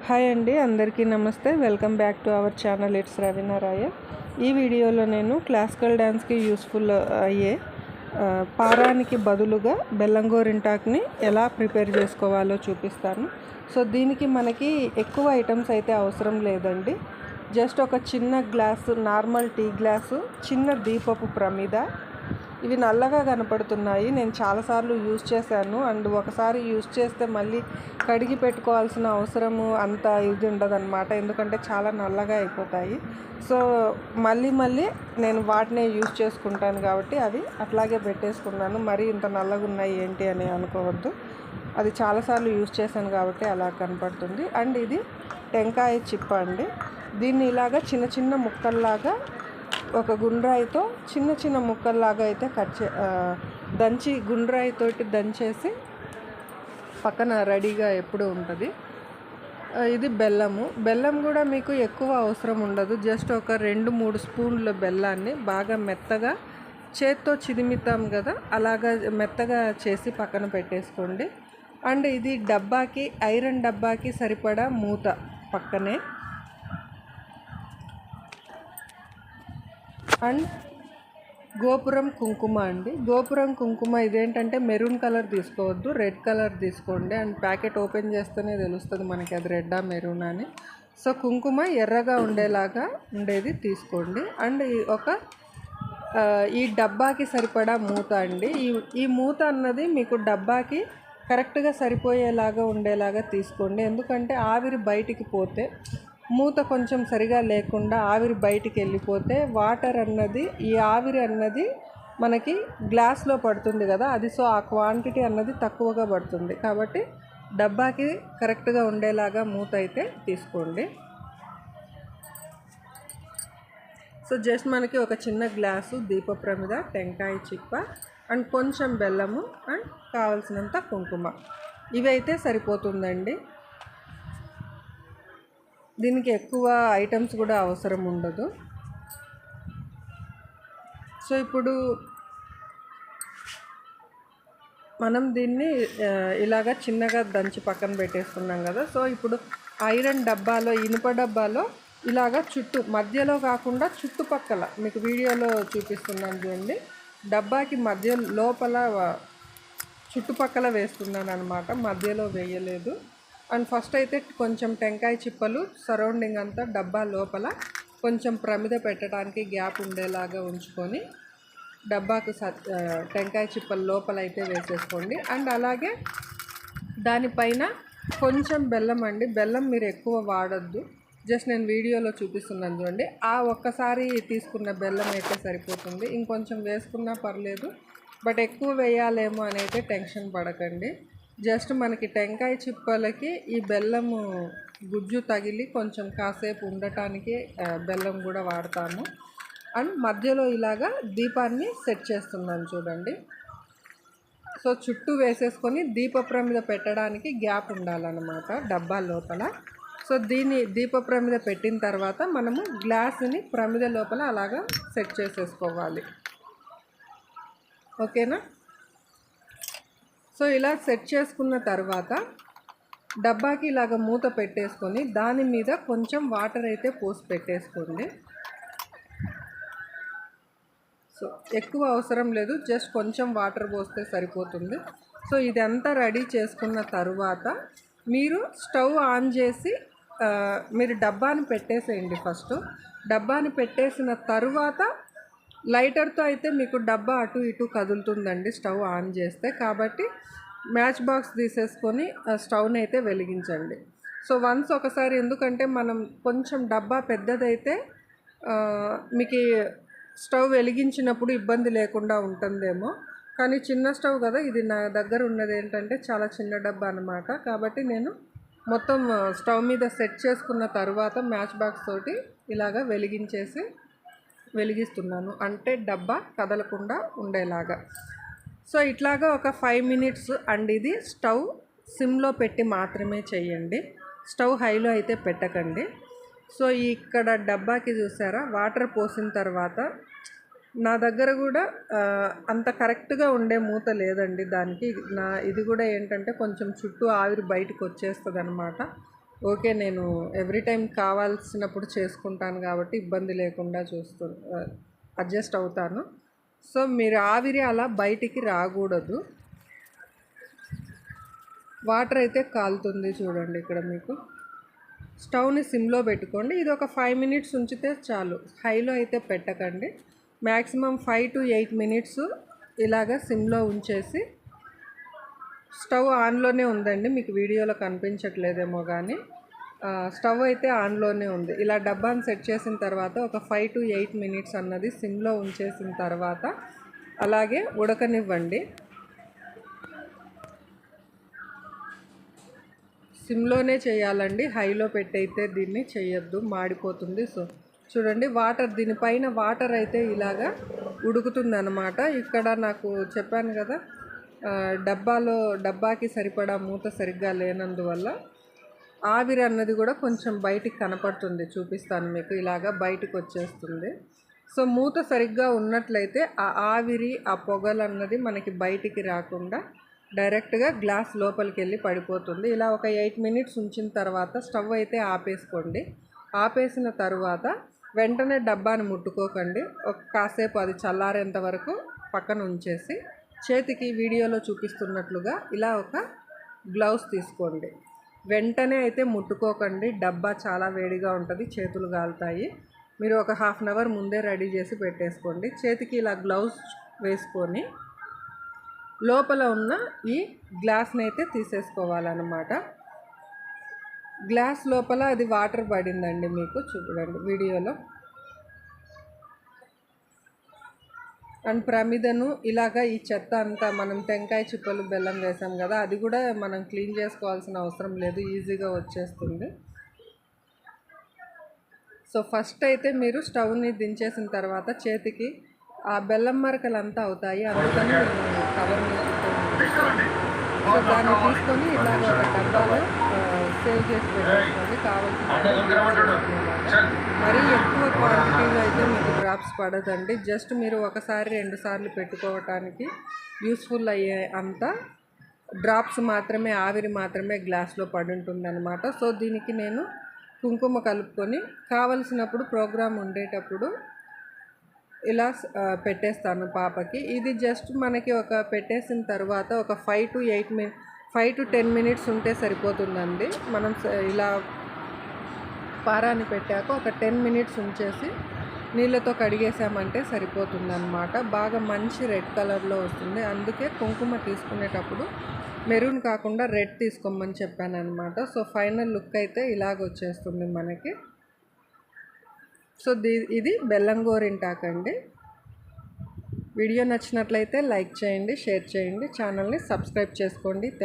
Hi అండి, అందరికీ నమస్తే. Welcome back to our channel. It's Raveena రాయ. ఈ వీడియోలో నేను క్లాసికల్ డ్యాన్స్కి యూస్ఫుల్ అయ్యే పారానికి బదులుగా బెల్లం గోరింటాకుని ఎలా ప్రిపేర్ చేసుకోవాలో చూపిస్తాను. సో దీనికి మనకి ఎక్కువ ఐటమ్స్ అయితే అవసరం లేదండి. జస్ట్ ఒక చిన్న గ్లాసు, నార్మల్ టీ గ్లాసు, చిన్న దీపపు ప్రమిద. ఇవి నల్లగా కనపడుతున్నాయి. నేను చాలాసార్లు యూజ్ చేశాను. అండ్ ఒకసారి యూజ్ చేస్తే మళ్ళీ కడిగి పెట్టుకోవాల్సిన అవసరము అంత ఇది ఉండదన్నమాట, ఎందుకంటే చాలా నల్లగా అయిపోతాయి. సో మళ్ళీ నేను వాటినే యూజ్ చేసుకుంటాను కాబట్టి అవి అట్లాగే పెట్టేసుకున్నాను. మరీ ఇంత నల్లగా ఉన్నాయి ఏంటి అని అనుకోవద్దు. అది చాలాసార్లు యూజ్ చేశాను కాబట్టి అలా కనపడుతుంది. అండ్ ఇది టెంకాయ చిప్ప అండి. దీన్ని ఇలాగా చిన్న చిన్న ముక్కల్లాగా ఒక గుండ్రాయితో చిన్న ముక్కల్లాగా అయితే దంచి గుండ్రాయితోటి దంచేసి పక్కన రెడీగా ఎప్పుడు ఉంటుంది. ఇది బెల్లం కూడా మీకు ఎక్కువ అవసరం ఉండదు. జస్ట్ ఒక 2-3 స్పూన్ల బెల్లాన్ని బాగా మెత్తగా చేత్తో చిదిమితాం కదా, అలాగా మెత్తగా చేసి పక్కన పెట్టేసుకోండి. అండ్ ఇది డబ్బాకి, ఐరన్ డబ్బాకి సరిపడా మూత పక్కనే. అండ్ గోపురం కుంకుమ అండి. గోపురం కుంకుమ ఇదేంటంటే మెరూన్ కలర్ తీసుకోవద్దు, రెడ్ కలర్ తీసుకోండి. అండ్ ప్యాకెట్ ఓపెన్ చేస్తేనే తెలుస్తుంది మనకి అది రెడ్డా మెరూన్ అని. సో కుంకుమ ఎర్రగా ఉండేలాగా ఉండేది తీసుకోండి. అండ్ ఈ డబ్బాకి సరిపడా మూత అండి. ఈ మూత అన్నది మీకు డబ్బాకి కరెక్ట్గా సరిపోయేలాగా ఉండేలాగా తీసుకోండి. ఎందుకంటే ఆవిరి బయటికి పోతే, మూత కొంచెం సరిగా లేకుండా ఆవిరి బయటికి వెళ్ళిపోతే ఈ ఆవిరి అన్నది మనకి గ్లాస్లో పడుతుంది కదా, అది సో ఆ క్వాంటిటీ అన్నది తక్కువగా పడుతుంది. కాబట్టి డబ్బాకి కరెక్ట్గా ఉండేలాగా మూత అయితే తీసుకోండి. సో జస్ట్ మనకి ఒక చిన్న గ్లాసు దీపప్రమిద, టెంకాయ చిప్ప, అండ్ కొంచెం బెల్లము, అండ్ కావలసినంత కుంకుమ, ఇవైతే సరిపోతుందండి. దీనికి ఎక్కువ ఐటమ్స్ కూడా అవసరం ఉండదు. సో ఇప్పుడు మనం దీన్ని ఇలాగా చిన్నగా దంచి పక్కన పెట్టేసుకున్నాం కదా. సో ఇప్పుడు ఐరన్ డబ్బాలో, ఇనుప డబ్బాలో ఇలాగా మధ్యలో కాకుండా చుట్టుపక్కల, మీకు వీడియోలో చూపిస్తున్నాను చూడండి, డబ్బాకి మధ్య లోపల చుట్టుపక్కల వేస్తున్నాను అనమాట, మధ్యలో వేయలేదు. అండ్ ఫస్ట్ అయితే కొంచెం టెంకాయ చిప్పలు సరౌండింగ్ అంతా డబ్బా లోపల కొంచెం ప్రమిద పెట్టడానికి గ్యాప్ ఉండేలాగా ఉంచుకొని డబ్బాకు టెంకాయ చిప్పల లోపల అయితే వేసేసుకోండి. అండ్ అలాగే దానిపైన కొంచెం బెల్లం అండి. బెల్లం మీరు ఎక్కువ వాడద్దు, జస్ట్ నేను వీడియోలో చూపిస్తున్నాను చూడండి, ఆ ఒక్కసారి తీసుకున్న బెల్లం అయితే సరిపోతుంది. ఇంకొంచెం వేసుకున్నా పర్లేదు, బట్ ఎక్కువ వేయాలేమో అని అయితే టెన్షన్ పడకండి. జస్ట్ మనకి టెంకాయ చిప్పలకి ఈ బెల్లము గుజ్జు తగిలి కొంచెం కాసేపు ఉండటానికి బెల్లం కూడా వాడతాము. అండ్ మధ్యలో ఇలాగా దీపాన్ని సెట్ చేస్తున్నాను చూడండి. సో చుట్టూ వేసేసుకొని దీపప్రమిద పెట్టడానికి గ్యాప్ ఉండాలన్నమాట డబ్బా లోపల. సో దీపప్రమిద పెట్టిన తర్వాత మనము గ్లాసుని ప్రమిద లోపల అలాగా సెట్ చేసేసుకోవాలి. ఓకేనా? సో ఇలా సెట్ చేసుకున్న తర్వాత డబ్బాకి ఇలాగ మూత పెట్టేసుకొని దాని మీద కొంచెం వాటర్ అయితే పోసి పెట్టేసుకోండి. సో ఎక్కువ అవసరం లేదు, జస్ట్ కొంచెం వాటర్ పోస్తే సరిపోతుంది. సో ఇదంతా రెడీ చేసుకున్న తర్వాత మీరు స్టవ్ ఆన్ చేసి మీరు డబ్బాని పెట్టేసేయండి. ఫస్ట్ డబ్బాని పెట్టేసిన తర్వాత లైటర్తో అయితే మీకు డబ్బా అటు ఇటు కదులుతుందండి స్టవ్ ఆన్ చేస్తే. కాబట్టి మ్యాచ్ బాక్స్ తీసేసుకొని స్టవ్ని అయితే వెలిగించండి. సో వన్స్ ఒకసారి, ఎందుకంటే మనం కొంచెం డబ్బా పెద్దదైతే మీకు స్టవ్ వెలిగించినప్పుడు ఇబ్బంది లేకుండా ఉంటుందేమో, కానీ చిన్న స్టవ్ కదా ఇది, నా దగ్గర ఉన్నది ఏంటంటే చాలా చిన్న డబ్బా అనమాట. కాబట్టి నేను మొత్తం స్టవ్ మీద సెట్ చేసుకున్న తర్వాత మ్యాచ్ బాక్స్ తోటి ఇలాగా వెలిగిస్తున్నాను, అంటే డబ్బా కదలకుండా ఉండేలాగా. సో ఇట్లాగా ఒక 5 మినిట్స్. అండ్ ఇది స్టవ్ సిమ్లో పెట్టి మాత్రమే చేయండి, స్టవ్ హైలో అయితే పెట్టకండి. సో ఇక్కడ డబ్బాకి చూసారా, వాటర్ పోసిన తర్వాత నా దగ్గర కూడా అంత కరెక్ట్గా ఉండే మూత లేదండి దానికి. ఇది కూడా ఏంటంటే కొంచెం చుట్టూ ఆవిరి బయటకు వచ్చేస్తుంది అనమాట. ఓకే నేను ఎవ్రీ టైం కావాల్సినప్పుడు చేసుకుంటాను కాబట్టి ఇబ్బంది లేకుండా అడ్జస్ట్ అవుతాను. సో మీరు ఆవిరి అలా బయటికి రాకూడదు. వాటర్ అయితే కాలుతుంది చూడండి. ఇక్కడ మీకు స్టవ్ని సిమ్లో పెట్టుకోండి. ఇది ఒక 5 మినిట్స్ ఉంచితే చాలు. హైలో అయితే పెట్టకండి. మ్యాక్సిమం 5 to 8 మినిట్స్ ఇలాగా సిమ్లో ఉంచేసి, స్టవ్ ఆన్లోనే ఉందండి, మీకు వీడియోలో కనిపించట్లేదేమో కానీ స్టవ్ అయితే ఆన్లోనే ఉంది. ఇలా డబ్బాని సెట్ చేసిన తర్వాత ఒక 5 to 8 మినిట్స్ అన్నది సిమ్లో ఉంచేసిన తర్వాత అలాగే ఉడకనివ్వండి. సిమ్లోనే చేయాలండి, హైలో పెట్టయితే దీన్ని చేయొద్దు, మాడిపోతుంది. సో చూడండి, వాటర్ దీనిపైన వాటర్ అయితే ఇలాగా ఉడుకుతుంది అన్నమాట. ఇక్కడ నాకు చెప్పాను కదా, డబ్బాకి సరిపడా మూత సరిగ్గా లేనందువల్ల ఆవిరి అన్నది కూడా కొంచెం బయటికి కనపడుతుంది. చూపిస్తాను మీకు, ఇలాగా బయటకు వచ్చేస్తుంది. సో మూత సరిగ్గా ఉన్నట్లయితే ఆ ఆవిరి, ఆ పొగలు అన్నది మనకి బయటికి రాకుండా డైరెక్ట్గా గ్లాస్ లోపలికి వెళ్ళి పడిపోతుంది. ఇలా ఒక 8 మినిట్స్ ఉంచిన తర్వాత స్టవ్ అయితే ఆపేసుకోండి. ఆపేసిన తర్వాత వెంటనే డబ్బాని ముట్టుకోకండి. కాసేపు అది చల్లారేంత వరకు పక్కన ఉంచేసి చేతికి వీడియోలో చూపిస్తున్నట్లుగా ఇలా ఒక గ్లౌస్ తీసుకోండి. వెంటనే అయితే ముట్టుకోకండి, డబ్బా చాలా వేడిగా ఉంటుంది, చేతులు కాలుతాయి. మీరు ఒక హాఫ్ అన్ అవర్ ముందే రెడీ చేసి పెట్టేసుకోండి. చేతికి ఇలా గ్లౌస్ వేసుకొని లోపల ఉన్న ఈ గ్లాస్ని అయితే తీసేసుకోవాలన్నమాట. గ్లాస్ లోపల అది వాటర్ పడిందండి, మీకు చూడండి వీడియోలో. అండ్ ప్రమిదను ఇలాగా ఈ చెత్త అంతా, మనం టెంకాయ చిప్పలు బెల్లం వేసాం కదా, అది కూడా మనం క్లీన్ చేసుకోవాల్సిన అవసరం లేదు, ఈజీగా వచ్చేస్తుంది. సో ఫస్ట్ అయితే మీరు స్టవ్ని దించేసిన తర్వాత చేతికి ఆ బెల్లం మరకలంతా అవుతాయి, అందుకని కవర్ సో దాన్ని తీసుకొని ఇలాగ ఒక డబ్బాలో సేవ్ చేసి పెట్టేసుకోండి. కావాల్సిన మరీ ఎక్కువ క్వాంటిటీలో అయితే మీకు డ్రాప్స్ పడదండి. జస్ట్ మీరు ఒకసారి 2 సార్లు పెట్టుకోవటానికి యూస్ఫుల్ అయ్యే అంత డ్రాప్స్ మాత్రమే, ఆవిరి మాత్రమే గ్లాస్లో పడి ఉంటుంది అనమాట. సో దీనికి నేను కుంకుమ కలుపుకొని కావలసినప్పుడు ప్రోగ్రామ్ ఉండేటప్పుడు ఇలా పెట్టేస్తాను పాపకి. ఇది జస్ట్ మనకి ఒక పెట్టేసిన తర్వాత ఒక 5 to 10 మినిట్స్ ఉంటే సరిపోతుందండి. మనం ఇలా పారాన్ని పెట్టాక ఒక 10 మినిట్స్ ఉంచేసి నీళ్ళతో కడిగేసామంటే సరిపోతుందన్నమాట. బాగా మంచి రెడ్ కలర్లో వస్తుంది. అందుకే కుంకుమ తీసుకునేటప్పుడు మెరూన్ కాకుండా రెడ్ తీసుకోమని చెప్పాను అనమాట. సో ఫైనల్ లుక్ అయితే ఇలాగ వచ్చేస్తుంది మనకి. సో ఇది బెల్లం గోరింటాకు అండి. వీడియో నచ్చినట్లయితే లైక్ చేయండి, షేర్ చేయండి, ఛానల్ని సబ్స్క్రైబ్ చేసుకోండి.